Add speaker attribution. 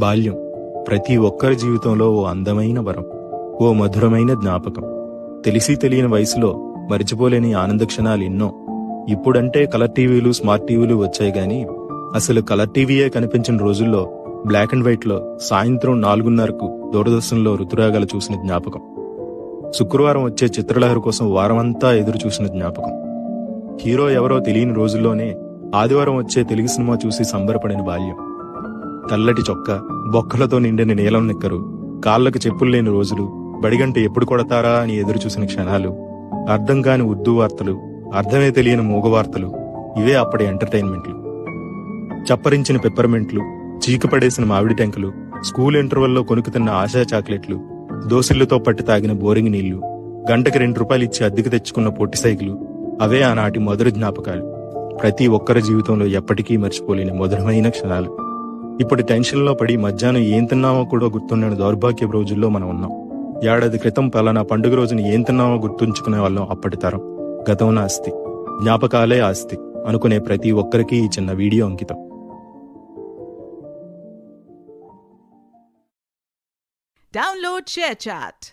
Speaker 1: బాల్యం ప్రతి ఒక్కరి జీవితంలో ఓ అందమైన వరం, ఓ మధురమైన జ్ఞాపకం. తెలిసి తెలియని వయసులో మరిచిపోలేని ఆనంద క్షణాలు ఎన్నో. ఇప్పుడంటే కలర్ టీవీలు, స్మార్ట్ టీవీలు వచ్చాయి గాని అసలు కలర్ టీవీయే కనిపించిన రోజుల్లో బ్లాక్ అండ్ వైట్ లో సాయంత్రం 4:30కు దూరదర్శన్లో ఋతురాగాలు చూసిన జ్ఞాపకం. శుక్రవారం వచ్చే చిత్రలహరి కోసం వారమంతా ఎదురు చూసిన జ్ఞాపకం. హీరో ఎవరో తెలియని రోజుల్లోనే ఆదివారం వచ్చే తెలుగు సినిమా చూసి సంబరపడిన బాల్యం. తెల్లటి చొక్కా, బొక్కలతో నిండిన నీలం నిక్కరు, కాళ్లకు చెప్పులు లేని రోజులు, బడిగంట ఎప్పుడు కొడతారా అని ఎదురు చూసిన క్షణాలు, అర్థం కాని ఉర్దూ వార్తలు, అర్థమే తెలియని మూగవార్తలు, ఇవే అప్పటి ఎంటర్టైన్మెంట్లు. చప్పరించిన పెప్పర్మెంట్లు, చీకుపడేసిన మామిడి టెంకలు, స్కూల్ ఇంటర్వెల్లో కొనుక్కుతున్న ఆశా చాక్లెట్లు, దోసిళ్లతో పట్టి తాగిన బోరింగ్ నీళ్లు, గంటకి ₹2 ఇచ్చి అద్దెకు తెచ్చుకున్న పొట్టి సైకిలు, అవే ఆనాటి మధుర జ్ఞాపకాలు. ప్రతి ఒక్కరి జీవితంలో ఎప్పటికీ మర్చిపోలేని మధురమైన క్షణాలు. ఇప్పుడు టెన్షన్లో పడి మధ్యాహ్నం ఏం తిన్నామో కూడా గుర్తుండని దౌర్భాగ్య రోజుల్లో మనం ఉన్నాం. ఏడాది క్రితం పలానా పండుగ రోజున ఏం తిన్నామో గుర్తుంచుకునే వాళ్ళం అప్పటి తరం. గతం నాస్తి, జ్ఞాపకాలే ఆస్తి అనుకునే ప్రతి ఒక్కరికి ఈ చిన్న వీడియో అంకితం.
Speaker 2: Download ShareChat.